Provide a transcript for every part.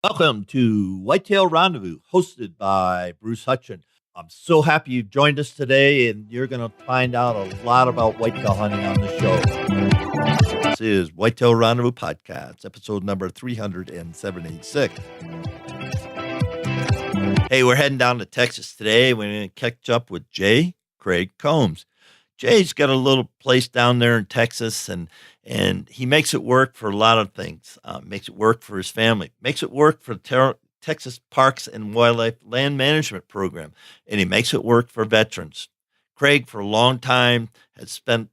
Welcome to Whitetail Rendezvous, hosted by Bruce Hutchin. I'm so happy you joined us today, and you're going to find out a lot about whitetail hunting on the show. This is Whitetail Rendezvous Podcast, episode number 376. Hey, we're heading down to Texas today. We're going to catch up with J. Craig Combs. Jay's got a little place down there in Texas, and he makes it work for a lot of things. Makes it work for his family. Makes it work for Texas Parks and Wildlife Land Management Program, and he makes it work for veterans. Craig, for a long time, has spent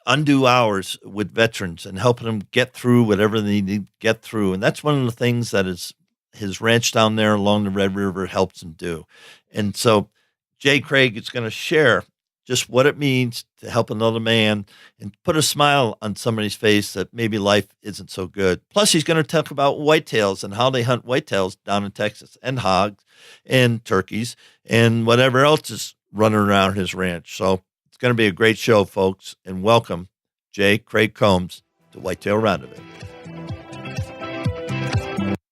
undue hours with veterans and helping them get through whatever they need to get through, and that's one of the things that his ranch down there along the Red River helps him do. And so Jay Craig is going to share just what it means to help another man and put a smile on somebody's face that maybe life isn't so good. Plus, he's going to talk about whitetails and how they hunt whitetails down in Texas, and hogs and turkeys and whatever else is running around his ranch. So it's going to be a great show, folks, and welcome J. Craig Combs to Whitetail Rendezvous.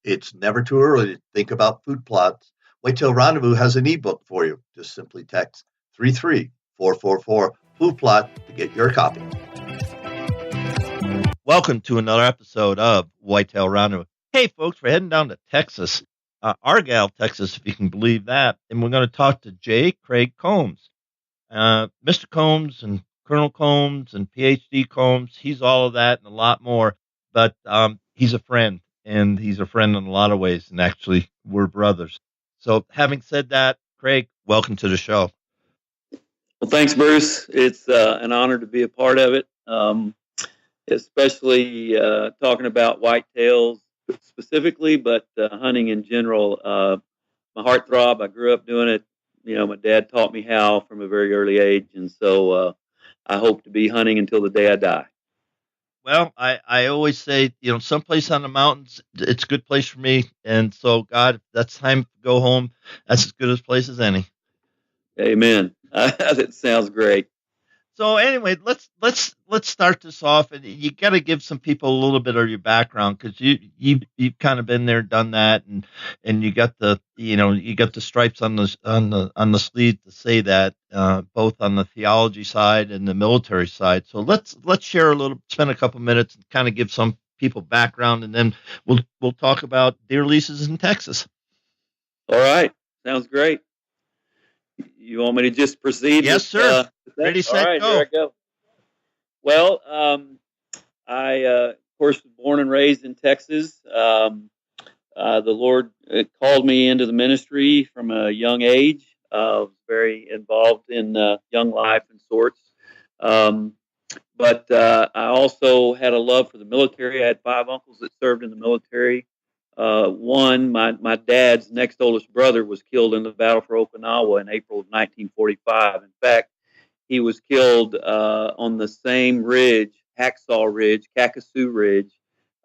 It's never too early to think about food plots. Whitetail Rendezvous has an ebook for you. Just simply text 33444 food plot to get your copy. Welcome to another episode of Whitetail Rendezvous. Hey, folks, we're heading down to Texas, Argyle, Texas, if you can believe that, and we're going to talk to J. Craig Combs. Mr. Combs and Colonel Combs and PhD Combs, he's all of that and a lot more, but he's a friend, and he's a friend in a lot of ways, and actually, we're brothers. So having said that, Craig, welcome to the show. Well, thanks, Bruce. It's an honor to be a part of it, especially talking about whitetails specifically, but hunting in general. My heartthrob, I grew up doing it. My dad taught me how from a very early age, and so I hope to be hunting until the day I die. Well, I always say, someplace on the mountains, it's a good place for me. And so, God, if that's time to go home, that's as good a place as any. Amen. That sounds great. So anyway, let's start this off, and you got to give some people a little bit of your background, because you've kind of been there, done that, and you got the stripes on the sleeve to say that, both on the theology side and the military side. So let's share spend a couple minutes and kind of give some people background, and then we'll talk about deer leases in Texas. All right, sounds great. You want me to just proceed? Yes, sir. Ready, set, all right, go. Here I go. Well, I, of course, was born and raised in Texas. The Lord called me into the ministry from a young age. Was very involved in young life and sorts. But I also had a love for the military. I had 5 uncles that served in the military. My dad's next oldest brother was killed in the battle for Okinawa in April of 1945. In fact, he was killed on the same ridge, Hacksaw Ridge, Kakasoo Ridge,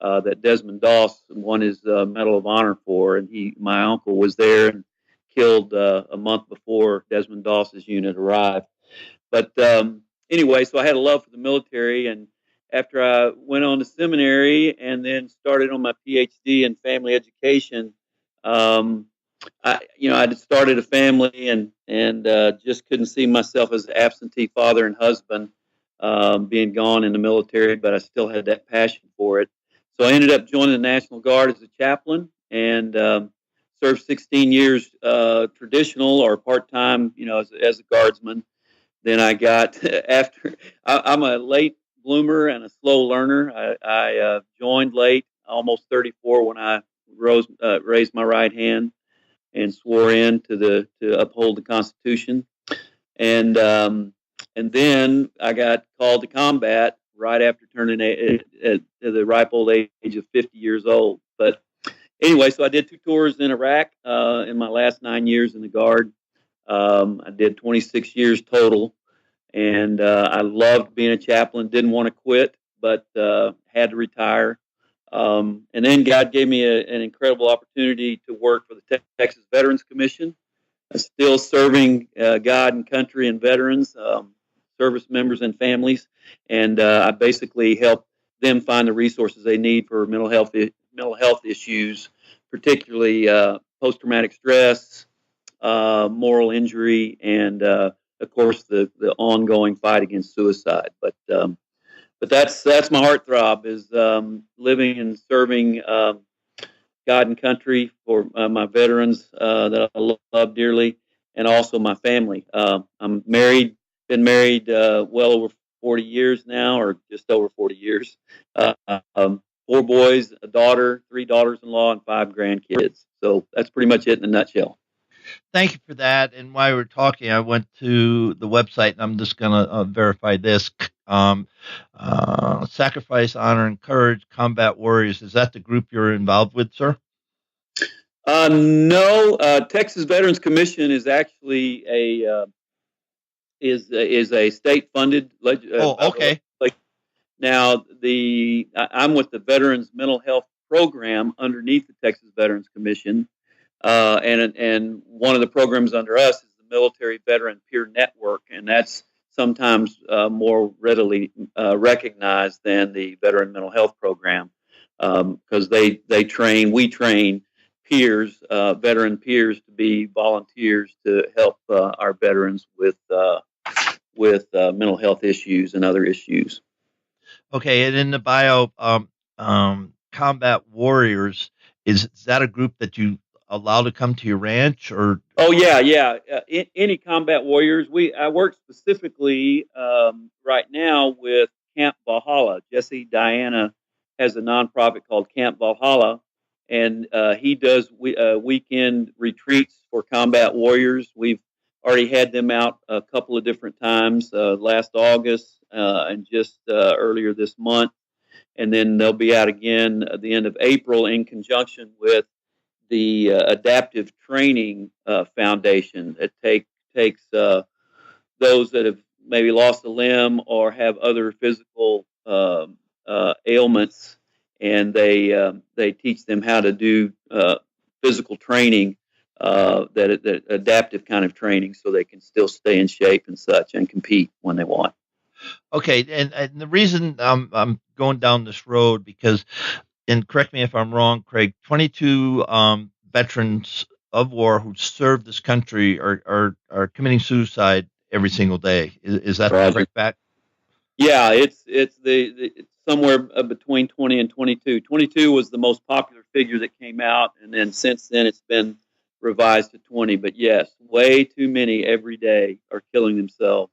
that Desmond Doss won his Medal of Honor for. And my uncle was there and killed a month before Desmond Doss's unit arrived. But anyway, so I had a love for the military, and after I went on to seminary and then started on my PhD in family education, I had started a family and just couldn't see myself as an absentee father and husband, being gone in the military, but I still had that passion for it. So I ended up joining the National Guard as a chaplain and served 16 years traditional or part-time, as a guardsman. Then I got, I'm a late bloomer and a slow learner. I joined late, almost 34, when I raised my right hand and swore in to uphold the Constitution, and then I got called to combat right after turning to the ripe old age of 50 years old. But anyway, so I did 2 tours in Iraq in my last 9 years in the Guard. I did 26 years total. And I loved being a chaplain, didn't want to quit, but had to retire. And then God gave me an incredible opportunity to work for the Texas Veterans Commission, still serving God and country and veterans, service members and families. And I basically help them find the resources they need for mental health issues particularly post traumatic stress, moral injury, and of course the ongoing fight against suicide. But that's my heartthrob is living and serving God and country for my veterans that I love dearly, and also my family. I'm married, been married well over 40 years now, or just over 40 years. Uh, um, 4 boys, a daughter, 3 daughters-in-law, and 5 grandkids. So that's pretty much it in a nutshell. Thank you for that. And while we're talking, I went to the website, and I'm just going to verify this. Sacrifice, Honor, and Courage Combat Warriors. Is that the group you're involved with, sir? No, Texas Veterans Commission is actually is a state funded Oh, okay. legislation. Now, I'm with the Veterans Mental Health Program underneath the Texas Veterans Commission, and one of the programs under us is the Military Veteran Peer Network, and that's sometimes more readily recognized than the Veteran Mental Health Program because we train peers, veteran peers, to be volunteers to help our veterans with mental health issues and other issues. Okay, and in the bio, Combat Warriors, is that a group that you allow to come to your ranch, or? Oh yeah, yeah. Any combat warriors. I work specifically right now with Camp Valhalla. Jesse Diana has a nonprofit called Camp Valhalla, and he does weekend retreats for combat warriors. We've already had them out a couple of different times last August and just earlier this month, and then they'll be out again at the end of April in conjunction with the Adaptive Training Foundation that takes those that have maybe lost a limb or have other physical ailments, and they teach them how to do physical training, that adaptive kind of training, so they can still stay in shape and such and compete when they want. Okay, and the reason I'm going down this road because, and correct me if I'm wrong, Craig, 22 veterans of war who served this country are committing suicide every single day. Is that the Roger. correct fact? Yeah, it's somewhere between 20 and 22. 22 was the most popular figure that came out, and then since then it's been revised to 20. But yes, way too many every day are killing themselves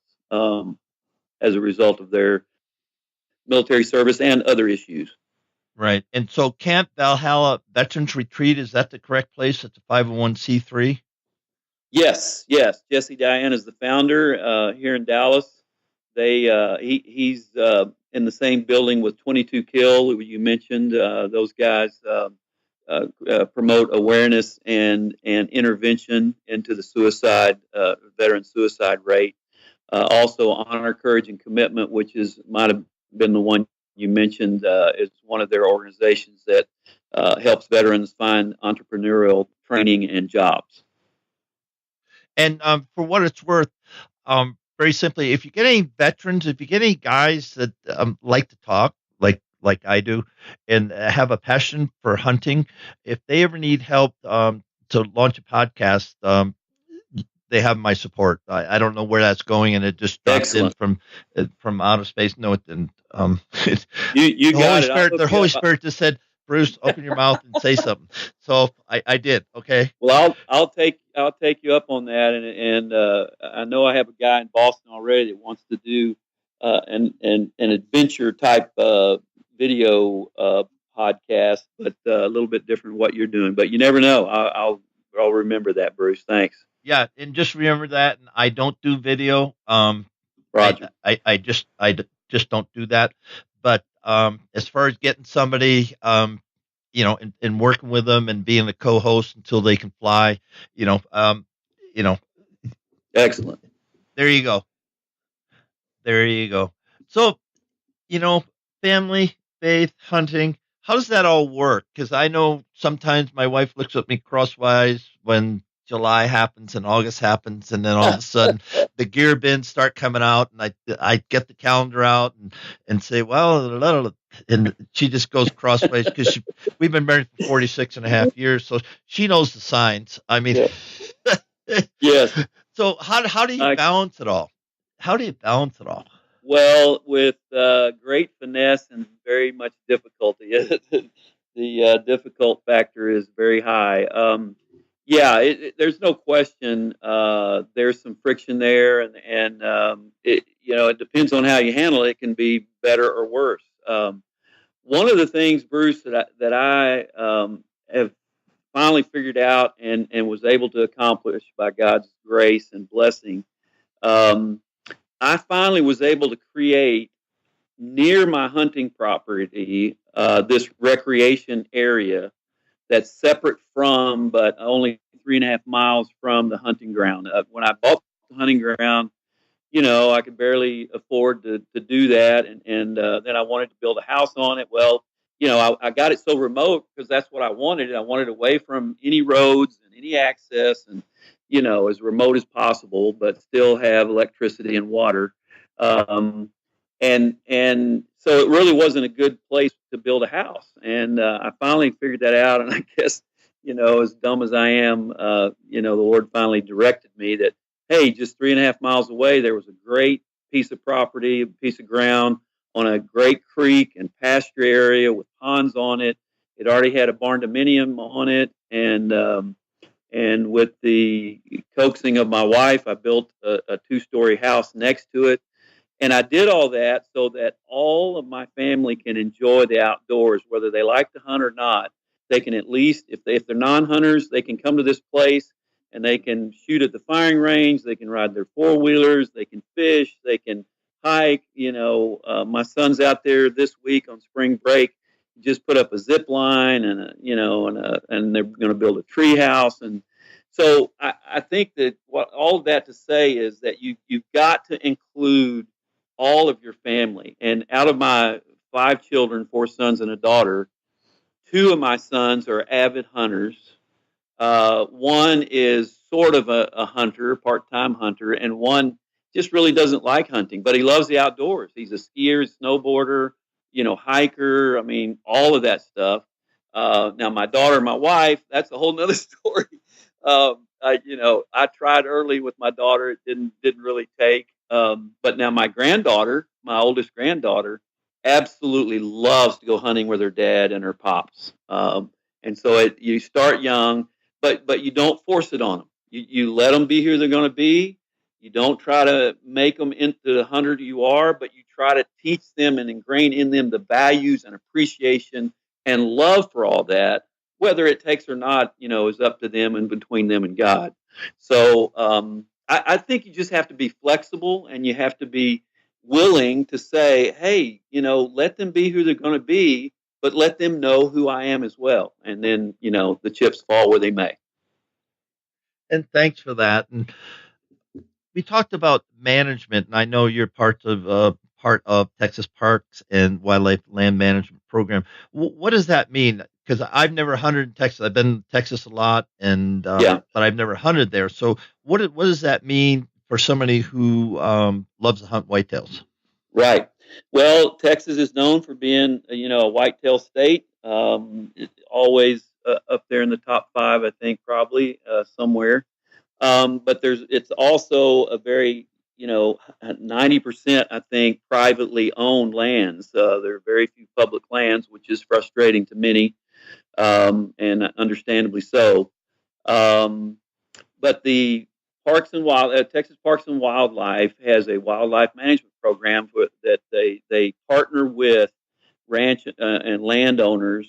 as a result of their military service and other issues. Right. And so Camp Valhalla Veterans Retreat, is that the correct place? It's a 501c3? Yes, yes. Jesse Diane is the founder here in Dallas. He's in the same building with 22 Kill, who you mentioned. Those guys promote awareness and intervention into the veteran suicide rate. Also, Honor, Courage, and Commitment, which might have been the one you mentioned, is one of their organizations that helps veterans find entrepreneurial training and jobs. And for what it's worth, very simply, if you get any veterans, if you get any guys that like to talk, like I do, and have a passion for hunting, if they ever need help to launch a podcast, they have my support. I don't know where that's going, and it just dropped in Excellent. from outer space. No, it didn't. You The got Holy it. Spirit, the Holy Spirit just said, "Bruce, open your mouth and say something." So I did. Okay. Well, I'll take you up on that, and I know I have a guy in Boston already that wants to do an adventure type video podcast, but a little bit different what you're doing. But you never know. I'll remember that, Bruce. Thanks. Yeah, and just remember that. And I don't do video. Roger. Just don't do that. But as far as getting somebody, and working with them and being a co-host until they can fly, you know, um, you know, Excellent. there you go. There you go. So, you know, family, faith, hunting. How does that all work? Because I know sometimes my wife looks at me crosswise when July happens and August happens, and then all of a sudden the gear bins start coming out, and I get the calendar out and say, well, and she just goes crossways because we've been married for 46 and a half years, so she knows the signs. I mean, Yeah. Yes. so how do you I balance it all? How do you balance it all? Well, with great finesse and very much difficulty. The difficult factor is very high. Yeah, there's no question. There's some friction there, and it depends on how you handle it. It can be better or worse. One of the things, Bruce, that I have finally figured out and was able to accomplish by God's grace and blessing. Um, I finally was able to create near my hunting property this recreation area that's separate from, but only 3.5 miles from the hunting ground. When I bought the hunting ground, I could barely afford to do that. And then I wanted to build a house on it. Well, I got it so remote because that's what I wanted. I wanted away from any roads and any access and, as remote as possible, but still have electricity and water. Um, and so it really wasn't a good place to build a house. And I finally figured that out. And I guess, as dumb as I am, the Lord finally directed me that, hey, just 3.5 miles away, there was a great piece of property, a piece of ground on a great creek and pasture area with ponds on it. It already had a barn dominium on it, and with the coaxing of my wife, I built a 2-story house next to it. And I did all that so that all of my family can enjoy the outdoors, whether they like to hunt or not. They can at least, if they're non-hunters, they can come to this place and they can shoot at the firing range. They can ride their 4-wheelers. They can fish. They can hike. My son's out there this week on spring break. Just put up a zip line and they're going to build a tree house. And so I think that what all of that to say is that you've got to include all of your family. And out of my 5 children, 4 sons and a daughter, 2 of my sons are avid hunters. One is sort of a hunter, part-time hunter, and one just really doesn't like hunting, but he loves the outdoors. He's a skier, snowboarder, hiker. I mean, all of that stuff. Now, my daughter, my wife, that's a whole nother story. I tried early with my daughter; it didn't really take. But now my granddaughter, my oldest granddaughter, absolutely loves to go hunting with her dad and her pops. And so you start young, but you don't force it on them. You let them be who they're going to be. You don't try to make them into the hunter you are, but you try to teach them and ingrain in them the values and appreciation and love for all that. Whether it takes or not, is up to them and between them and God. So I think you just have to be flexible and you have to be willing to say, hey, let them be who they're going to be, but let them know who I am as well. And then, the chips fall where they may. And thanks for that. And we talked about management, and I know you're part of Texas Parks and Wildlife Land Management Program. What does that mean? Because I've never hunted in Texas. I've been to Texas a lot, and Yeah, but I've never hunted there. So what does that mean for somebody who loves to hunt whitetails? right. Well, Texas is known for being, a whitetail state. It's always up there in the top 5, I think, probably somewhere. But it's also a very, 90%, I think, privately owned lands. There are very few public lands, which is frustrating to many, and understandably so. Um, but the Texas Parks and Wildlife has a wildlife management program that they partner with ranch and landowners.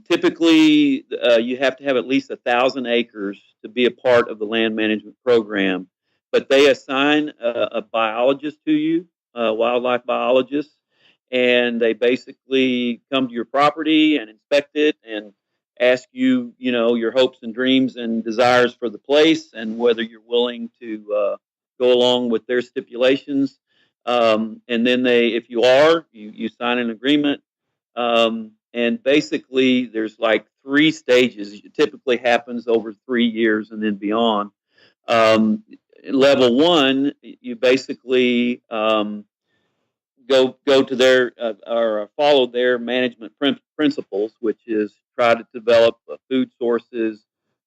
Typically, you have to have at least 1,000 acres to be a part of the land management program, but they assign a biologist to you, a wildlife biologist, and they basically come to your property and inspect it and ask you, your hopes and dreams and desires for the place and whether you're willing to go along with their stipulations. And then if you are, you sign an agreement. And basically, there's like three stages. It typically happens over 3 years and then beyond. Um, Level one, you basically go to their or follow their management principles, which is try to develop food sources,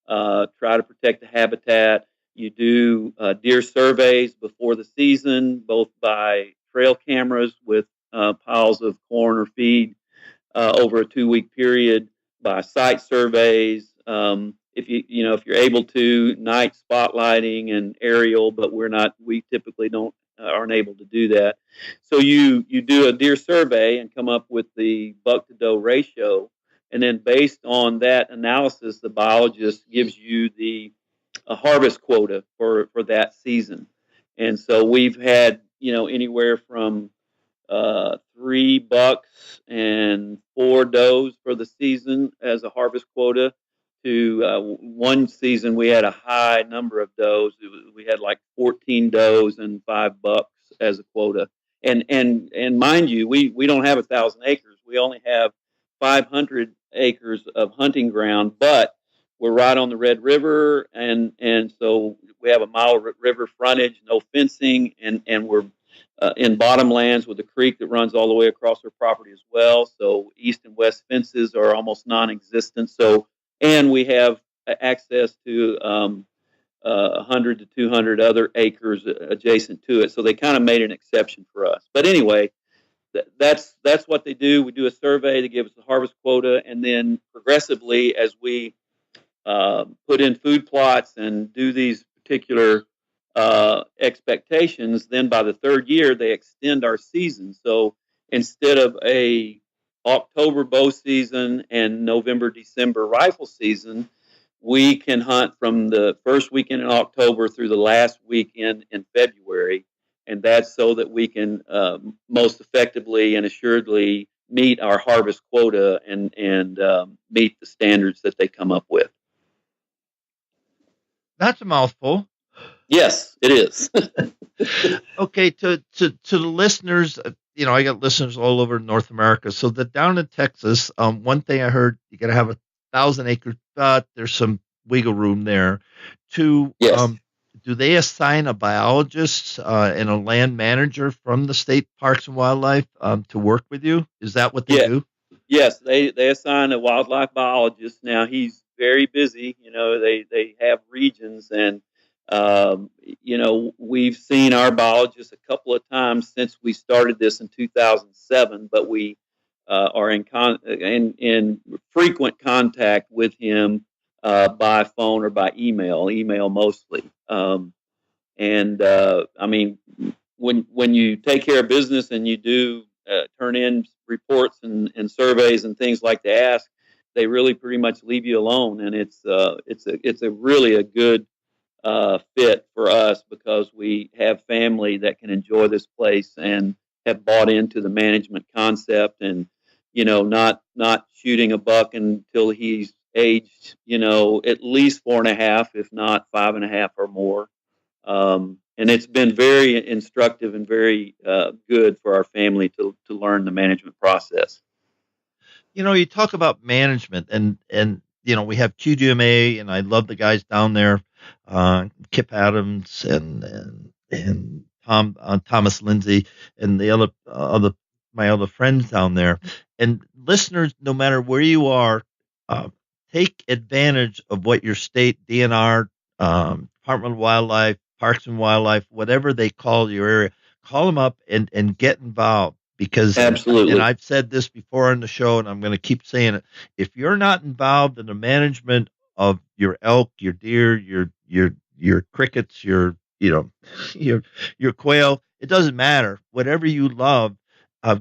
try to protect the habitat. You do deer surveys before the season, both by trail cameras with piles of corn or feed over a 2 week period, by site surveys. If if you're able to, night spotlighting and aerial, but we typically don't aren't able to do that. So you do a deer survey and come up with the buck to doe ratio, and then based on that analysis, the biologist gives you the a harvest quota for that season. And so we've had anywhere from 3 bucks and 4 does for the season as a harvest quota. To one season, we had a high number of does. We had like 14 does and 5 bucks as a quota. And mind you, we don't have 1,000 acres. We only have 500 acres of hunting ground, but we're right on the Red River, and so we have a mile river frontage, no fencing, and we're in bottomlands with a creek that runs all the way across our property as well. So east and west fences are almost non-existent. So, and we have access to 100 to 200 other acres adjacent to it. So they kind of made an exception for us. But anyway, that's what they do. We do a survey to give us the harvest quota, and then progressively, as we put in food plots and do these particular expectations, then by the third year they extend our season. So instead of a October bow season and November December rifle season, we can hunt from the first weekend in October through the last weekend in February, and that's so that we can most effectively and assuredly meet our harvest quota and meet the standards that they come up with. That's a mouthful. Yes, it is. Okay, to the listeners, I got listeners all over North America. So down in Texas, one thing I heard, you got to have 1,000 acres, but there's some wiggle room there. To Yes, do they assign a biologist and a land manager from the state parks and wildlife to work with you? Is that what they yeah, do? yes. They assign a wildlife biologist. Now he's very busy. They have regions, and we've seen our biologist a couple of times since we started this in 2007. But we are in frequent contact with him by phone or by email mostly. And I mean, when you take care of business and you do turn in reports and surveys and things like they ask, they really pretty much leave you alone, and it's a really a good fit for us because we have family that can enjoy this place and have bought into the management concept, and not shooting a buck until he's aged at least 4.5, if not 5.5 or more. And it's been very instructive and very good for our family to learn the management process. You talk about management and we have QGMA and I love the guys down there, Kip Adams and Thomas Lindsay and the other my other friends down there. And listeners, no matter where you are, uh, take advantage of what your state DNR, Department of Wildlife, Parks and Wildlife, whatever they call your area, call them up and get involved because and Absolutely. I've said this before on the show, and I'm going to keep saying it. If you're not involved in the management of your elk, your deer, your crickets, your your quail, it doesn't matter. Whatever you love,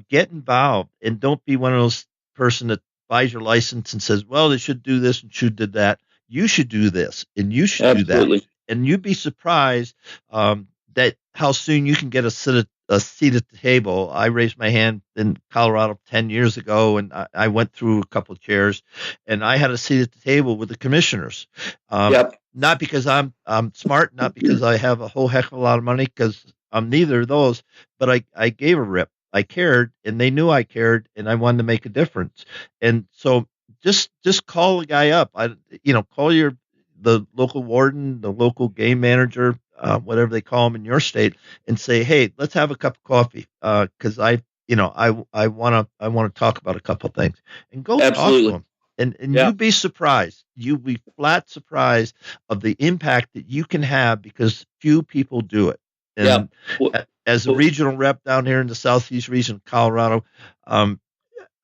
get involved, and don't be one of those person that buys your license and says, "Well, they should do this and should do that." You should do this, and you should do that, Absolutely. and you'd be surprised that how soon you can get a seat at the table. I raised my hand in Colorado 10 years ago, and I went through a couple of chairs, and I had a seat at the table with the commissioners. Yep. Not because I'm smart, not because I have a whole heck of a lot of money, because I'm neither of those, but I gave a rip. I cared, and they knew I cared, and I wanted to make a difference. And so just call the guy up. Call the local warden, the local game manager, whatever they call them in your state, and say, hey, let's have a cup of coffee, because I want to talk about a couple of things, and go talk to Absolutely. them. And Yeah. you'd be surprised. You'd be flat surprised of the impact that you can have because few people do it. Yeah. And Well, as a well, regional rep down here in the southeast region of Colorado, um,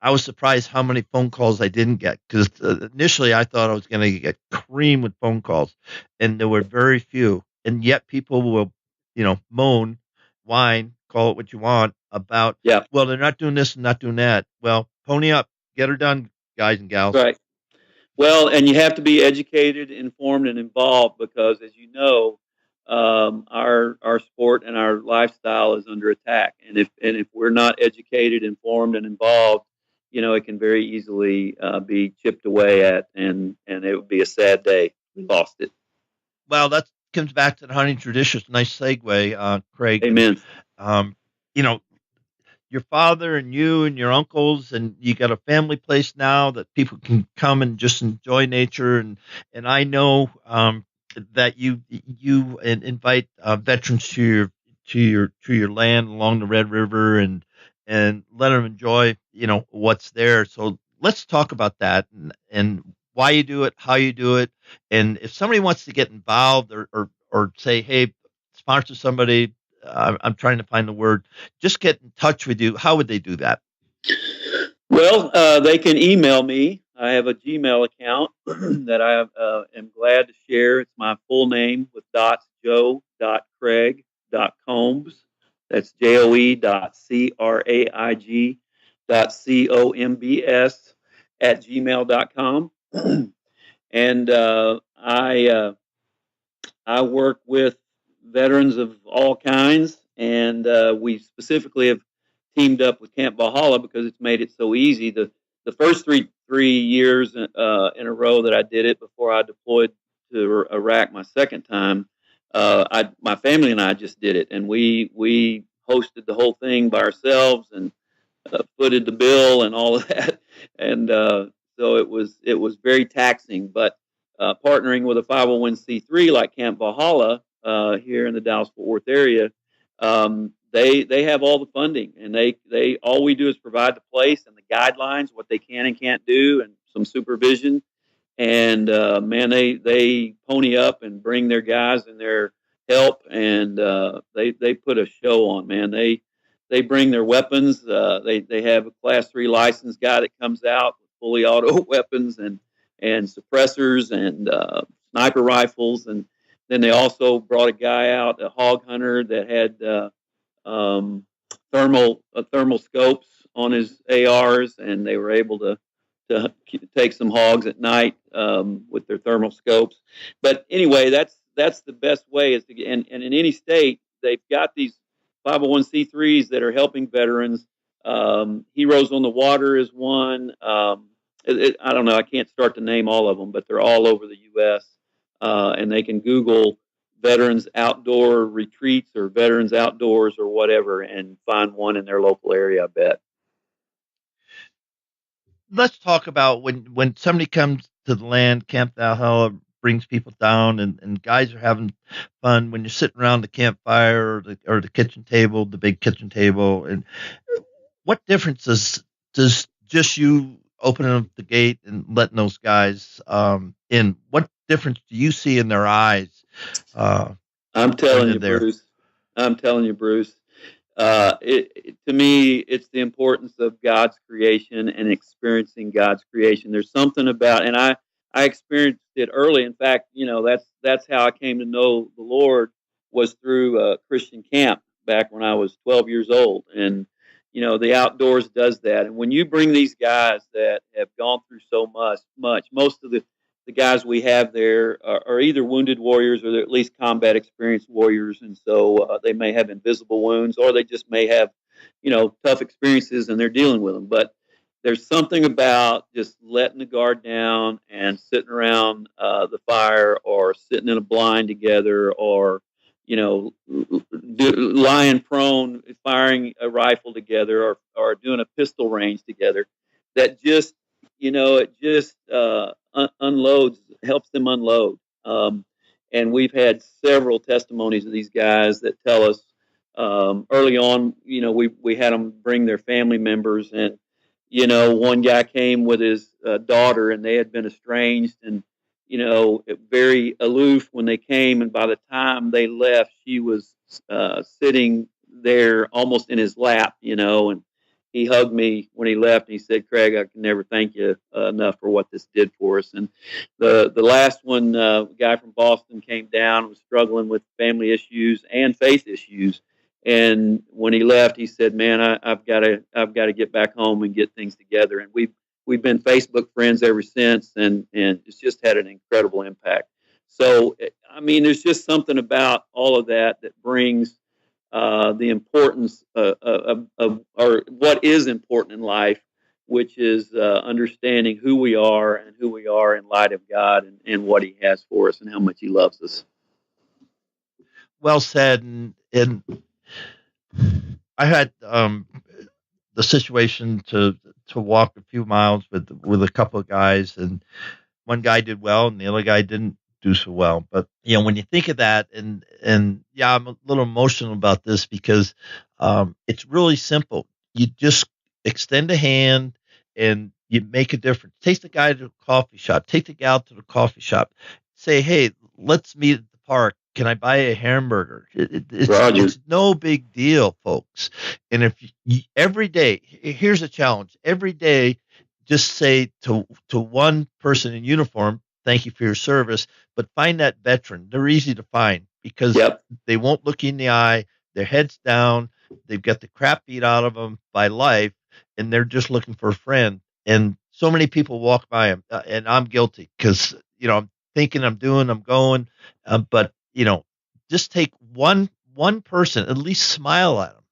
I was surprised how many phone calls I didn't get because initially I thought I was going to get cream with phone calls, and there were very few. And yet people will, moan, whine, call it what you want about. yeah. Well, they're not doing this and not doing that. Well, pony up, get her done, guys and gals. Right. Well, and you have to be educated, informed, and involved because, as you know, our sport and our lifestyle is under attack. And if we're not educated, informed, and involved, it can very easily be chipped away at, and it would be a sad day. We lost it. Well, that comes back to the hunting traditions. Nice segue, Craig, because Amen. um, you know your father and you and your uncles and you got a family place now that people can come and just enjoy nature and I know that you invite veterans to your land along the Red River and let them enjoy what's there. So let's talk about that and why you do it, how you do it, and if somebody wants to get involved or say, hey, sponsor somebody. I'm trying to find the word, just get in touch with you, how would they do that? Well, they can email me. I have a Gmail account that I am glad to share. It's my full name with dots, joe.craig.combs. That's joe.craig.combs at gmail.com. And I work with veterans of all kinds, and we specifically have teamed up with Camp Valhalla because it's made it so easy. The first three years in a row that I did it before I deployed to Iraq my second time, my family and I just did it, and we hosted the whole thing by ourselves and footed the bill and all of that, and so it was very taxing. But partnering with a 501c3 like Camp Valhalla here in the Dallas Fort Worth area, they have all the funding, and they all we do is provide the place and the guidelines, what they can and can't do, and some supervision. And man, they pony up and bring their guys and their help, and they put a show on. Man, they bring their weapons. They have a Class 3 licensed guy that comes out with fully auto weapons and suppressors and sniper rifles, and then they also brought a guy out, a hog hunter that had um, thermal scopes on his ARs, and they were able to take some hogs at night with their thermal scopes. But anyway, that's the best way is to get, and in any state they've got these 501c3s that are helping veterans. Heroes on the Water is one. I don't know. I can't start to name all of them, but they're all over the U.S. And they can Google veterans outdoor retreats or veterans outdoors or whatever and find one in their local area. I bet. Let's talk about when somebody comes to the land, Camp Valhalla brings people down, and guys are having fun when you're sitting around the campfire or the kitchen table, the big kitchen table. And what difference does just you opening up the gate and letting those guys in? What difference do you see in their eyes uh, I'm when telling they're you, there? Bruce. I'm telling you, Bruce. To me, it's the importance of God's creation and experiencing God's creation. There's something about, and I experienced it early. In fact, that's how I came to know the Lord was through a Christian camp back when I was 12 years old. And the outdoors does that. And when you bring these guys that have gone through so much, most of the guys we have there are either wounded warriors or they're at least combat experienced warriors, and so they may have invisible wounds or they just may have, tough experiences and they're dealing with them. But there's something about just letting the guard down and sitting around the fire or sitting in a blind together or lying prone, firing a rifle together or doing a pistol range together that just it just unloads, helps them unload. And we've had several testimonies of these guys that tell us early on, we had them bring their family members, and one guy came with his daughter, and they had been estranged, and very aloof when they came, and by the time they left, she was sitting there almost in his lap, and he hugged me when he left, and he said, "Craig, I can never thank you enough for what this did for us." And the last one, guy from Boston, came down, was struggling with family issues and faith issues, and when he left, he said, "Man, I've got to get back home and get things together." And we've been Facebook friends ever since, and it's just had an incredible impact. So, I mean, there's just something about all of that that brings the importance of or what is important in life, which is understanding who we are and who we are in light of God, and what He has for us and how much He loves us. Well said. And I had the situation to walk a few miles with a couple of guys, and one guy did well, and the other guy didn't do so well. But when you think of that, and yeah, I'm a little emotional about this because it's really simple. You just extend a hand, and you make a difference. Take the guy to the coffee shop. Take the gal to the coffee shop. Say, hey, let's meet at the park. Can I buy a hamburger? Roger. It's no big deal, folks. And if every day, here's a challenge. Every day, just say to one person in uniform, "Thank you for your service," but find that veteran. They're easy to find because Yep. they won't look you in the eye. Their head's down. They've got the crap beat out of them by life, and they're just looking for a friend. And so many people walk by them, and I'm guilty because I'm thinking I'm going, but just take one person, at least smile at them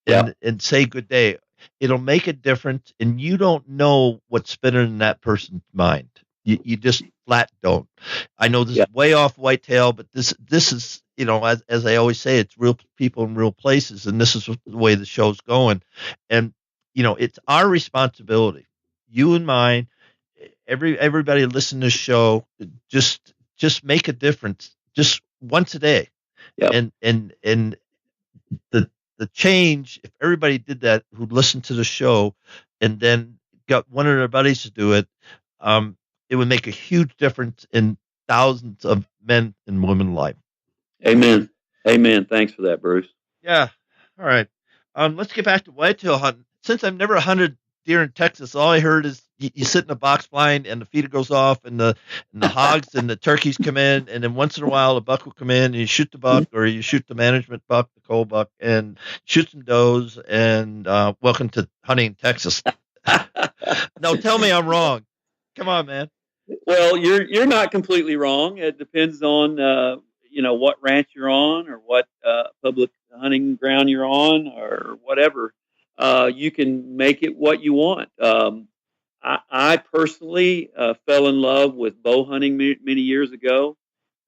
Yep. and say good day. It'll make a difference, and you don't know what's spinning in that person's mind. You just flat don't. I know this Yep. is way off whitetail, but this is as I always say, it's real people in real places, and this is the way the show's going. And it's our responsibility, you and mine, everybody listen to this show. Just make a difference, just once a day, Yep. and the the change, if everybody did that who listened to the show and then got one of their buddies to do it, it would make a huge difference in thousands of men and women life. Amen. Amen. Thanks for that, Bruce. Yeah. All right. Let's get back to whitetail hunting. Since I've never hunted deer in Texas, all I heard is you sit in a box blind and the feeder goes off, and the hogs and the turkeys come in, and then once in a while a buck will come in and you shoot the buck, or you shoot the management buck, the coal buck, and shoot some does. And welcome to hunting in Texas. No, tell me I'm wrong. Come on, man. Well, you're not completely wrong. It depends on what ranch you're on, or what public hunting ground you're on, or whatever. You can make it what you want. I personally fell in love with bow hunting many years ago,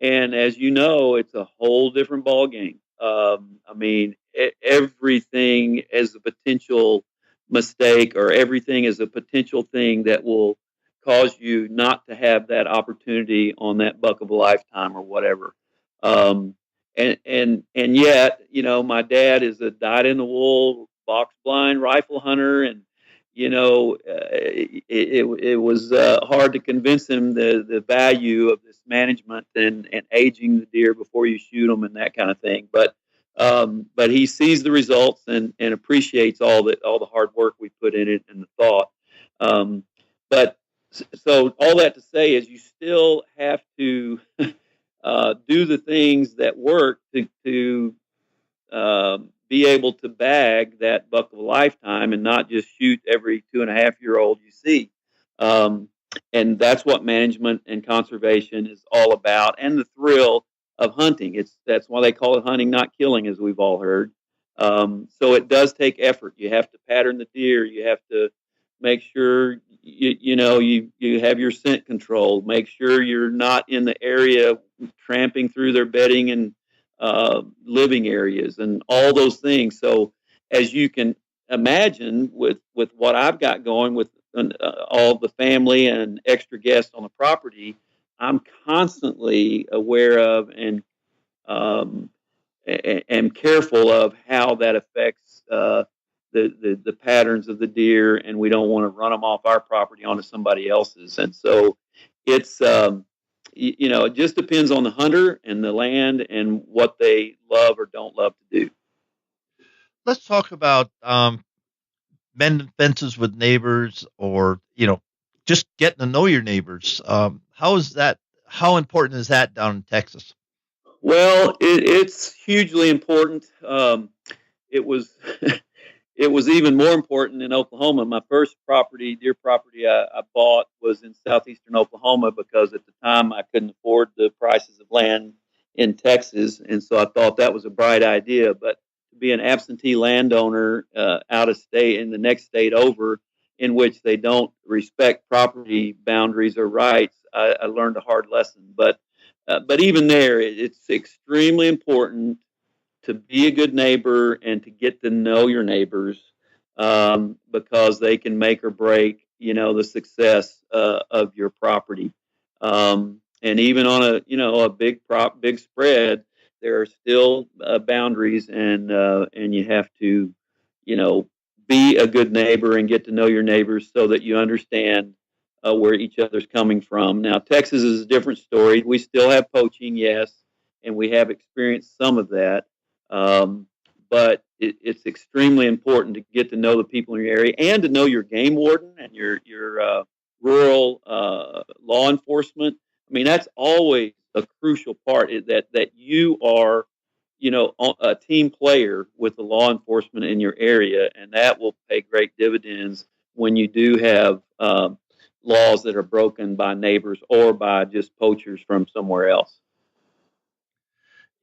and as you know, it's a whole different ball game. I mean, everything is a potential mistake, or everything is a potential thing that will cause you not to have that opportunity on that buck of a lifetime or whatever. Um, and yet, my dad is a dyed in the wool box blind rifle hunter, and it was hard to convince him the value of this management, and aging the deer before you shoot them, and that kind of thing. But he sees the results, and appreciates all the hard work we put in it, and the thought. But so all that to say is, you still have to do the things that work to be able to bag that buck of a lifetime, and not just shoot every 2.5-year old you see. Um, and that's what management and conservation is all about, and the thrill of hunting. That's why they call it hunting, not killing, as we've all heard. So it does take effort. You have to pattern the deer. You have to make sure you have your scent control. Make sure you're not in the area tramping through their bedding and living areas, and all those things. So, as you can imagine, with what I've got going with all the family and extra guests on the property, I'm constantly aware of and um, am careful of how that affects the patterns of the deer, and we don't want to run them off our property onto somebody else's. And so it's it just depends on the hunter and the land and what they love or don't love to do. Let's talk about mending fences with neighbors, or just getting to know your neighbors. How is that? How important is that down in Texas? Well, it's hugely important. It was it was even more important in Oklahoma. My first deer property I bought was in southeastern Oklahoma because at the time I couldn't afford the prices of land in Texas, and so I thought that was a bright idea. But to be an absentee landowner out of state in the next state over, in which they don't respect property boundaries or rights, I learned a hard lesson. But even there, it's extremely important to be a good neighbor and to get to know your neighbors, because they can make or break, the success of your property. And even on a big spread, there are still boundaries, and you have to, you know, be a good neighbor and get to know your neighbors so that you understand where each other's coming from. Now, Texas is a different story. We still have poaching, yes, and we have experienced some of that. Um, but it's extremely important to get to know the people in your area and to know your game warden and your rural law enforcement. I mean, that's always a crucial part, is that you are, a team player with the law enforcement in your area, and that will pay great dividends when you do have laws that are broken by neighbors or by just poachers from somewhere else.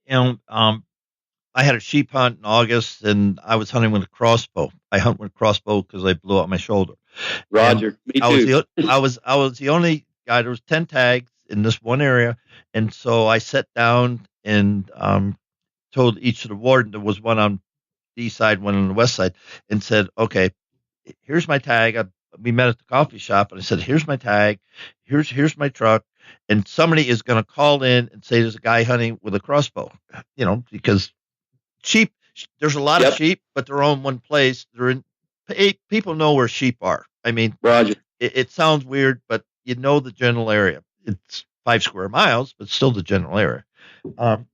You know, I had a sheep hunt in August, and I was hunting with a crossbow. I hunt with a crossbow because I blew out my shoulder, and Roger, me too. I was the only guy. There was 10 tags in this one area, and so I sat down and told each of the warden, there was one on the east side, one on the west side, and said, "Okay, here's my tag." We met at the coffee shop, and I said, "Here's my tag. Here's my truck." And somebody is going to call in and say there's a guy hunting with a crossbow, because sheep. There's a lot of Yep, sheep, but they're all in one place. People know where sheep are. I mean, Roger. it sounds weird, but you know the general area. It's 5 square miles, but still the general area. Um,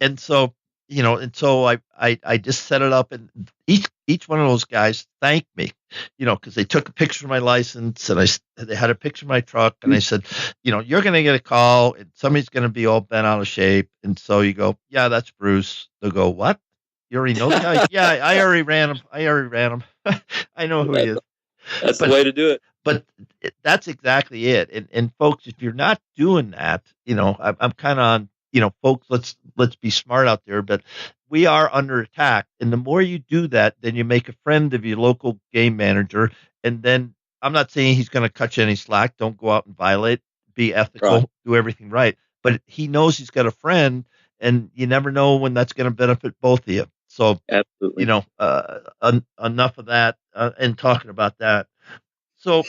and so I just set it up, and each one of those guys thanked me, because they took a picture of my license, and they had a picture of my truck, and I said, you're going to get a call, and somebody's going to be all bent out of shape, and so you go, yeah, that's Bruce. They'll go, what? You already know the guy? Yeah, I already ran him. I know who he is. That's the But way to do it. but that's exactly it. And folks, if you're not doing that, I'm kind of on, folks, let's be smart out there. But we are under attack, and the more you do that, then you make a friend of your local game manager. And then I'm not saying he's going to cut you any slack. Don't go out and violate. Be Right. ethical. Do everything right. But he knows he's got a friend, and you never know when that's going to benefit both of you. So Absolutely. enough of that, and talking about that. So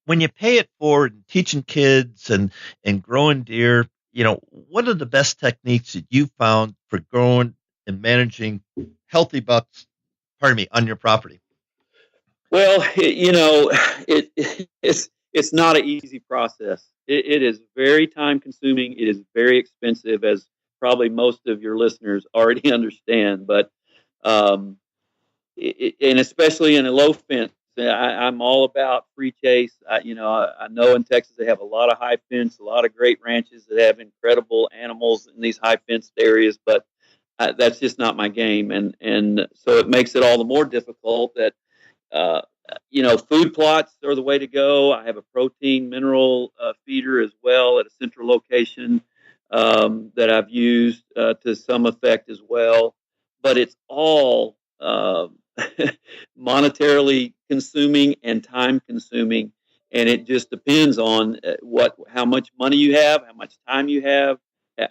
when you pay it forward and teaching kids and growing deer, what are the best techniques that you found for growing and managing healthy bucks, pardon me, on your property? Well, it's not an easy process. It is very time consuming. It is very expensive, as probably most of your listeners already understand. But um, and especially in a low fence, I'm all about free chase. I know in Texas they have a lot of high fence, a lot of great ranches that have incredible animals in these high fenced areas, but that's just not my game, and so it makes it all the more difficult that uh, food plots are the way to go. I have a protein mineral feeder as well at a central location that I've used to some effect as well. But it's all monetarily consuming and time consuming, and it just depends on how much money you have, how much time you have,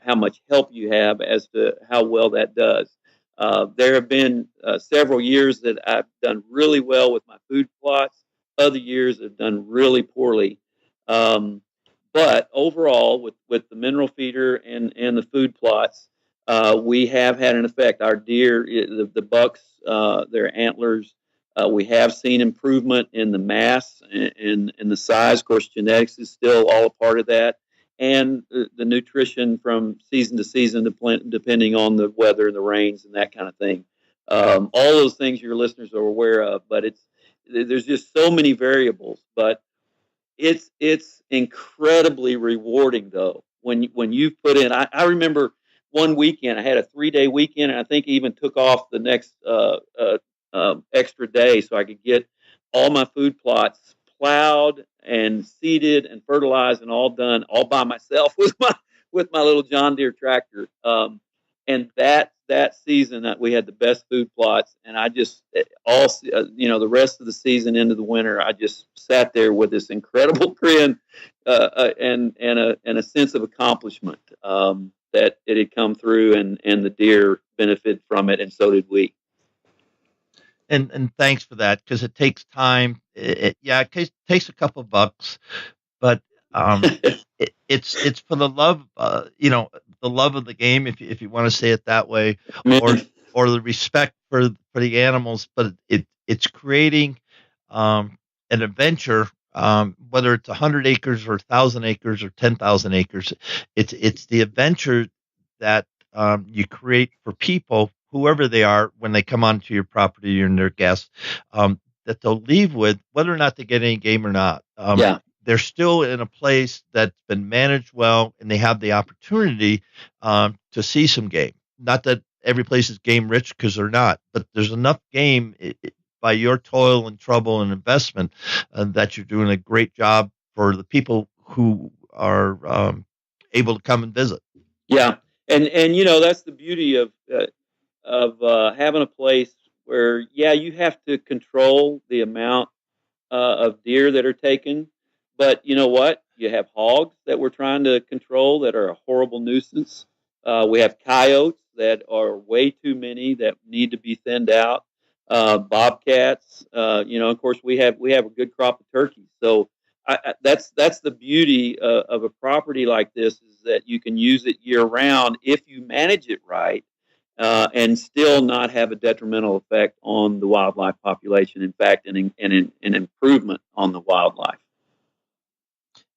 how much help you have as to how well that does. There have been several years that I've done really well with my food plots. other years have done really poorly. Um, but overall, with the mineral feeder and the food plots, we have had an effect. Our deer, the bucks, their antlers, we have seen improvement in the mass and in the size. Of course, genetics is still all a part of that, and the nutrition from season to season, depending on the weather and the rains and that kind of thing. All those things your listeners are aware of, but there's just so many variables. But it's incredibly rewarding though when you've put in. I remember one weekend I had a 3-day weekend, and I think even took off the next extra day so I could get all my food plots plowed and seeded and fertilized and all done all by myself with my little John Deere tractor. And that season that we had the best food plots, and I just the rest of the season into the winter, I just sat there with this incredible grin and a sense of accomplishment that it had come through, and the deer benefited from it, and so did we. And thanks for that, because it takes time. Yeah, takes a couple bucks, but um, it's for the love, the love of the game, if you want to say it that way, or the respect for the animals. But it's creating an adventure, whether it's 100 acres or 1,000 acres or 10,000 acres. It's the adventure that you create for people, whoever they are, when they come onto your property and their guests, that they'll leave with, whether or not they get any game or not. Yeah. They're still in a place that's been managed well, and they have the opportunity to see some game. Not that every place is game rich, because they're not, but there's enough game by your toil and trouble and investment that you're doing a great job for the people who are able to come and visit. Yeah, and that's the beauty of having a place where, yeah, you have to control the amount of deer that are taken, but you know what? You have hogs that we're trying to control that are a horrible nuisance. We have coyotes that are way too many that need to be thinned out. Bobcats, of course, we have a good crop of turkeys. So that's the beauty of a property like this, is that you can use it year round if you manage it right, and still not have a detrimental effect on the wildlife population. In fact, an improvement on the wildlife.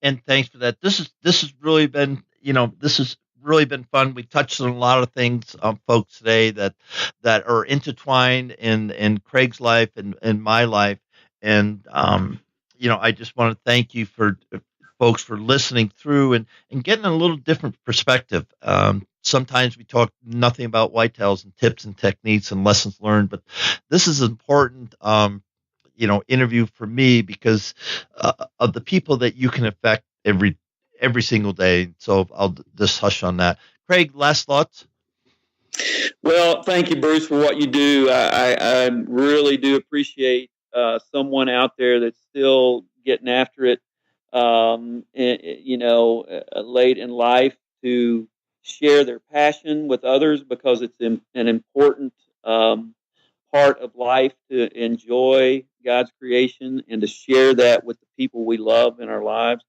And thanks for that. This has really been, this has really been fun. We touched on a lot of things, folks, today that are intertwined in Craig's life and my life. And I just want to thank you for folks for listening through and getting a little different perspective. Sometimes we talk nothing about whitetails and tips and techniques and lessons learned, but this is important. Interview for me, because of the people that you can affect every single day. So I'll just hush on that. Craig, last thoughts? Well, thank you, Bruce, for what you do. I really do appreciate someone out there that's still getting after it, late in life, to share their passion with others, because it's an important part of life to enjoy God's creation and to share that with the people we love in our lives,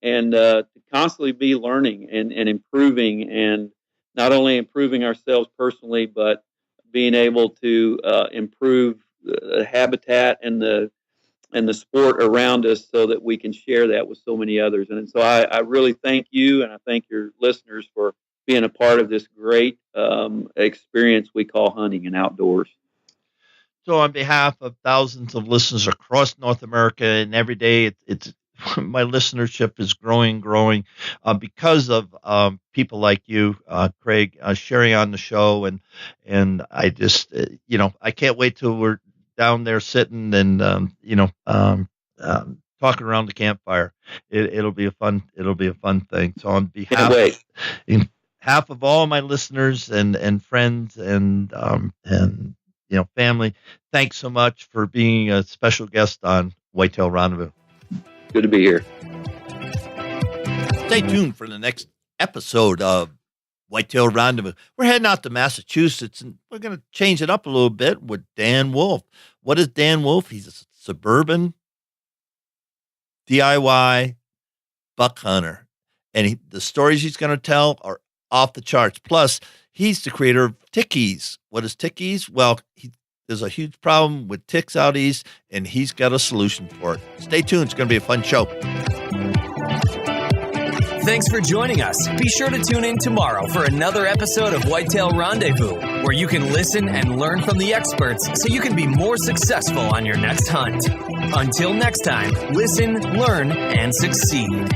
and to constantly be learning and improving, and not only improving ourselves personally, but being able to improve the habitat and the sport around us, so that we can share that with so many others. And so I really thank you, and I thank your listeners for being a part of this great experience we call hunting and outdoors. So, on behalf of thousands of listeners across North America, and every day it's my listenership is growing because of people like you, Craig, sharing on the show, and I just I can't wait till we're down there sitting and talking around the campfire. It'll be a fun thing. So, on Can't wait. in behalf of all my listeners and friends and family, thanks so much for being a special guest on Whitetail Rendezvous. Good to be here. Stay tuned for the next episode of Whitetail Rendezvous. We're heading out to Massachusetts, and we're going to change it up a little bit with Dan Wolf. What is Dan Wolf? He's a suburban DIY buck hunter. And the stories he's going to tell are off the charts. Plus, he's the creator of Tickies. What is Tickies? Well, there's a huge problem with ticks out east, and he's got a solution for it. Stay tuned. It's going to be a fun show. Thanks for joining us. Be sure to tune in tomorrow for another episode of Whitetail Rendezvous, where you can listen and learn from the experts so you can be more successful on your next hunt. Until next time, listen, learn, and succeed.